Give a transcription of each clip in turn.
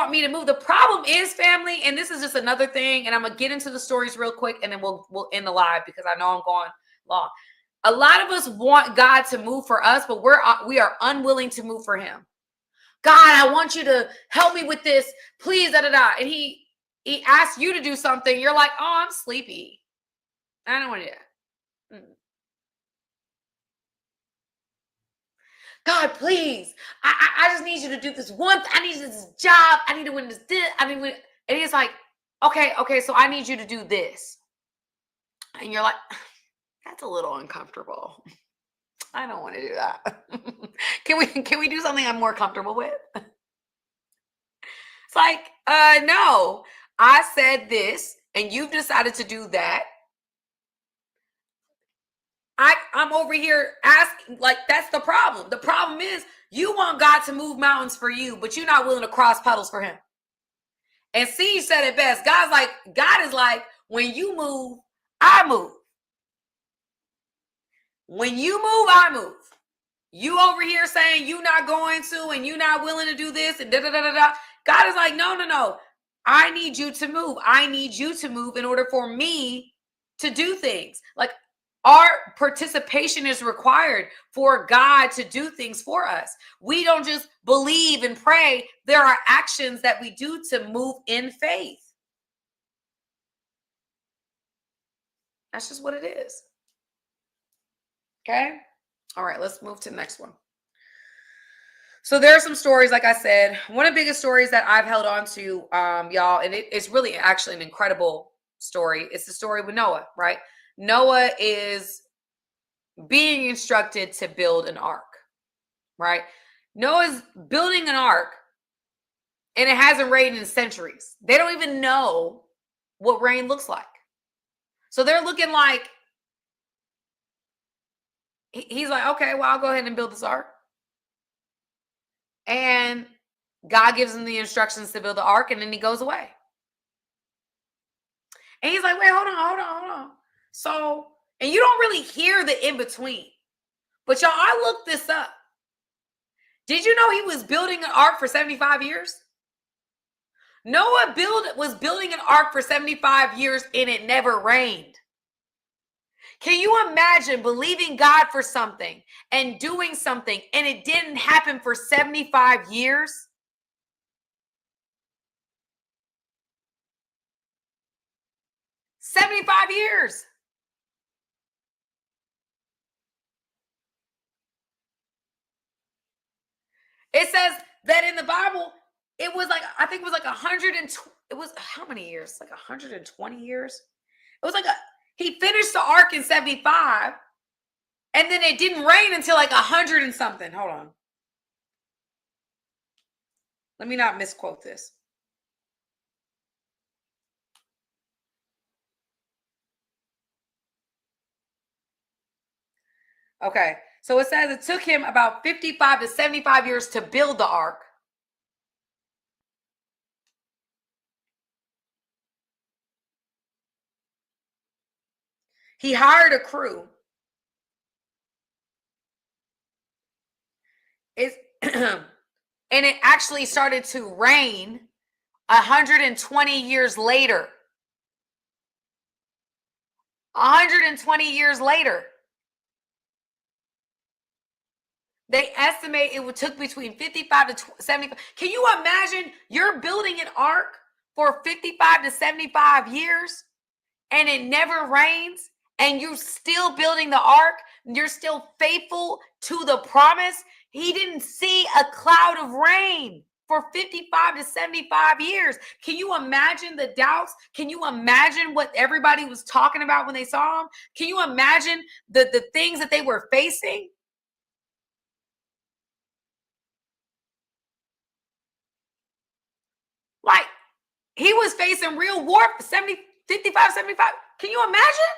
want me to move. The problem is, family, and this is just another thing, and I'm gonna get into the stories real quick, and then we'll end the live because I know I'm going long. A lot of us want God to move for us, but we are unwilling to move for him. God, I want you to help me with this, please, da da da. And he asks you to do something. You're like, oh, I'm sleepy. I don't want to do that. God, please. I just need you to do this one. I need this job. I need to win this. And he's like, okay, so I need you to do this. And you're like, that's a little uncomfortable. I don't want to do that. Can we do something I'm more comfortable with? It's like, no. I said this, and you've decided to do that. I'm over here asking, like, that's the problem. The problem is you want God to move mountains for you, but you're not willing to cross puddles for him. And C said it best. God is like, when you move, I move. When you move, I move. You over here saying you not going to, and you not willing to do this, and da da da da da. God is like, no. I need you to move. I need you to move in order for me to do things. Like, our participation is required for God to do things for us. We don't just believe and pray. There are actions that we do to move in faith. That's just what it is. Okay? All right, let's move to the next one. So there are some stories, like I said. One of the biggest stories that I've held on to, y'all, and it's really actually an incredible story. It's the story with Noah, right? Noah is being instructed to build an ark, right? Noah's building an ark, and it hasn't rained in centuries. They don't even know what rain looks like. So they're looking like, he's like, okay, well, I'll go ahead and build this ark. And God gives him the instructions to build the ark, and then he goes away. And he's like, wait, hold on. So, and you don't really hear the in-between. But y'all, I looked this up. Did you know he was building an ark for 75 years? Noah was building an ark for 75 years, and it never rained. Can you imagine believing God for something and doing something, and it didn't happen for 75 years? $75 years. It says that in the Bible, it was like, I think it was like 120. It was how many years? Like 120 years. It was like he finished the ark in 75, and then it didn't rain until like 100 and something. Hold on. Let me not misquote this. Okay. So it says it took him about 55 to 75 years to build the ark. He hired a crew. And it actually started to rain 120 years later. 120 years later. They estimate it took between 55 to 75. Can you imagine you're building an ark for 55 to 75 years and it never rains, and you're still building the ark? You're still faithful to the promise. He didn't see a cloud of rain for 55 to 75 years. Can you imagine the doubts? Can you imagine what everybody was talking about when they saw him? Can you imagine the things that they were facing? Like, he was facing real war for 55, 75. Can you imagine?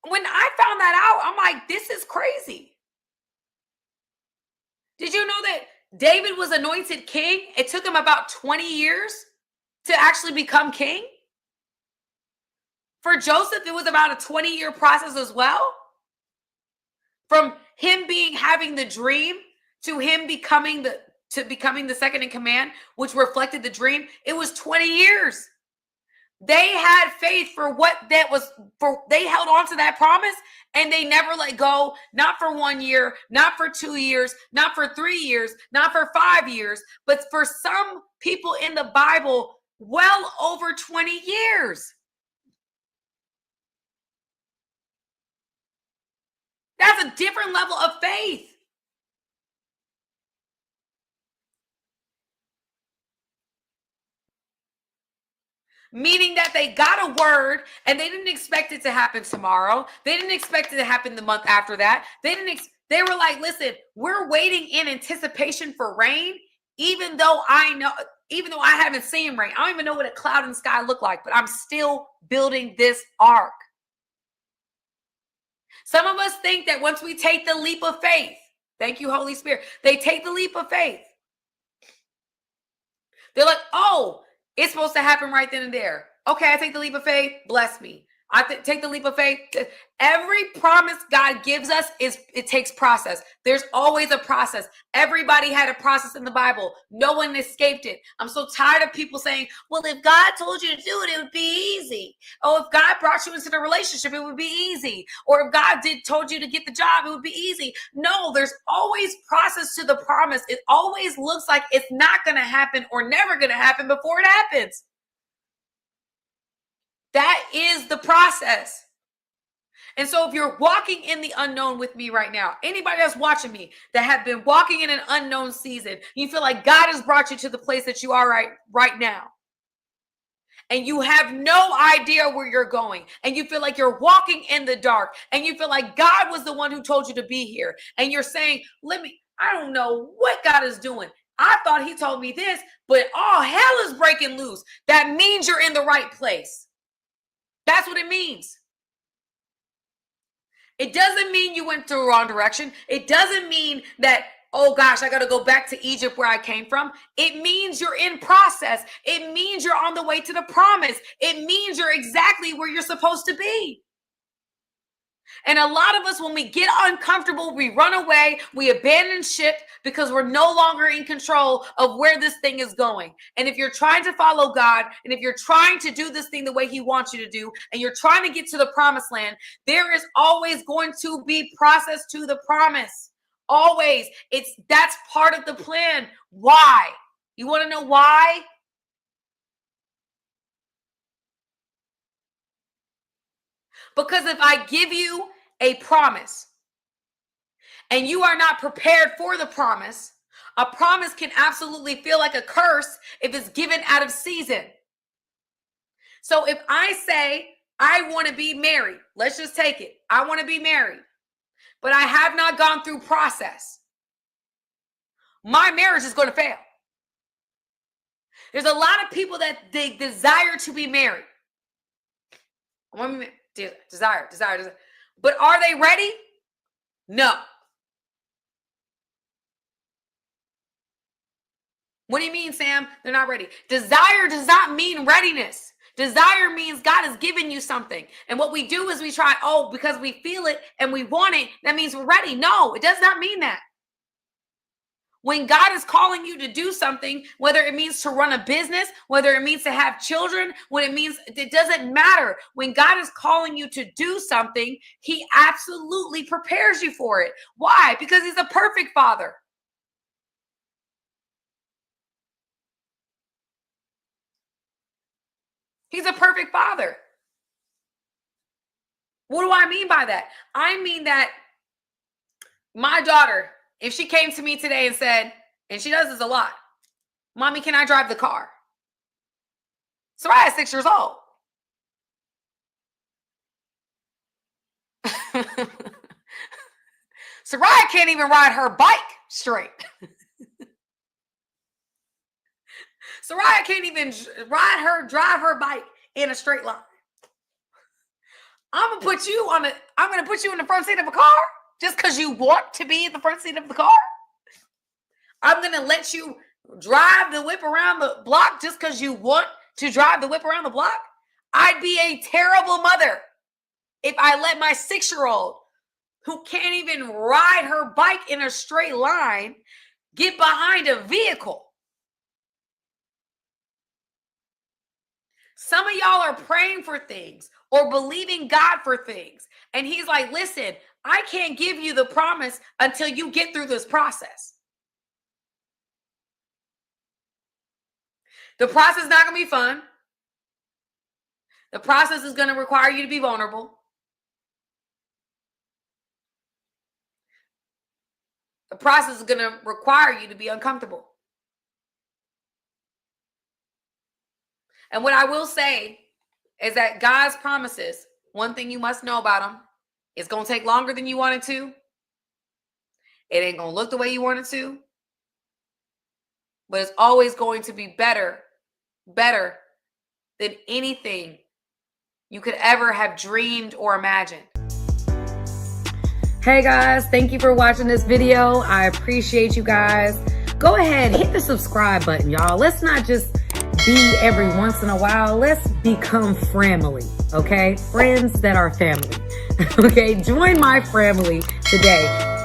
When I found that out, I'm like, this is crazy. Did you know that David was anointed king? It took him about 20 years to actually become king. For Joseph, it was about a 20-year process as well. From him having the dream to him becoming to becoming the second in command, which reflected the dream, it was 20 years. They had faith for what that was for. They held on to that promise and they never let go, not for 1 year, not for 2 years, not for 3 years, not for 5 years, but for some people in the Bible, well over 20 years. That's a different level of faith. Meaning that they got a word and they didn't expect it to happen tomorrow. They didn't expect it to happen the month after that. They were like, listen, we're waiting in anticipation for rain, even though I haven't seen rain. I don't even know what a cloud and sky look like, but I'm still building this ark. Some of us think that once we take the leap of faith, thank you, Holy Spirit, they take the leap of faith. They're like, oh, it's supposed to happen right then and there. Okay, I take the leap of faith. Bless me. I take the leap of faith. Every promise God gives us it takes process. There's always a process. Everybody had a process in the Bible. No one escaped it. I'm so tired of people saying, well, if God told you to do it, it would be easy. Oh, if God brought you into the relationship, it would be easy. Or if God told you to get the job, it would be easy. No, there's always process to the promise. It always looks like it's not going to happen or never going to happen before it happens. That is the process. And so if you're walking in the unknown with me right now, anybody that's watching me that have been walking in an unknown season, you feel like God has brought you to the place that you are right now. And you have no idea where you're going. And you feel like you're walking in the dark. And you feel like God was the one who told you to be here. And you're saying, I don't know what God is doing. I thought he told me this, but all hell is breaking loose. That means you're in the right place. That's what it means. It doesn't mean you went the wrong direction. It doesn't mean that, oh gosh, I got to go back to Egypt where I came from. It means you're in process. It means you're on the way to the promise. It means you're exactly where you're supposed to be. And a lot of us, when we get uncomfortable, we run away, we abandon ship because we're no longer in control of where this thing is going. And if you're trying to follow God, and if you're trying to do this thing the way he wants you to do, and you're trying to get to the promised land, there is always going to be process to the promise. Always. That's part of the plan. Why? You want to know why? Because if I give you a promise and you are not prepared for the promise, a promise can absolutely feel like a curse if it's given out of season. So if I say, I want to be married, let's just take it. I want to be married, but I have not gone through process. My marriage is going to fail. There's a lot of people that they desire to be married. Desire. But are they ready? No. What do you mean, Sam? They're not ready. Desire does not mean readiness. Desire means God has given you something. And what we do is we try, because we feel it and we want it, that means we're ready. No, it does not mean that. When God is calling you to do something, whether it means to run a business, whether it means to have children, it doesn't matter. When God is calling you to do something, he absolutely prepares you for it. Why? Because he's a perfect father. He's a perfect father. What do I mean by that? I mean that my daughter, if she came to me today and said, and she does this a lot, Mommy, can I drive the car? Soraya's 6 years old. Soraya can't even ride her bike straight. Soraya can't even drive her bike in a straight line. I'm gonna put you in the front seat of a car just because you want to be in the front seat of the car. I'm gonna let you drive the whip around the block just because you want to drive the whip around the block. I'd be a terrible mother if I let my 6-year-old, who can't even ride her bike in a straight line, get behind a vehicle. Some of y'all are praying for things or believing God for things. And he's like, listen, I can't give you the promise until you get through this process. The process is not going to be fun. The process is going to require you to be vulnerable. The process is going to require you to be uncomfortable. And what I will say is that God's promises, one thing you must know about them, it's going to take longer than you want it to. It ain't going to look the way you want it to. But it's always going to be better than anything you could ever have dreamed or imagined. Hey guys, thank you for watching this video. I appreciate you guys. Go ahead, hit the subscribe button, y'all. Let's not just be every once in a while. Let's become family, okay? Friends that are family, okay? Join my family today.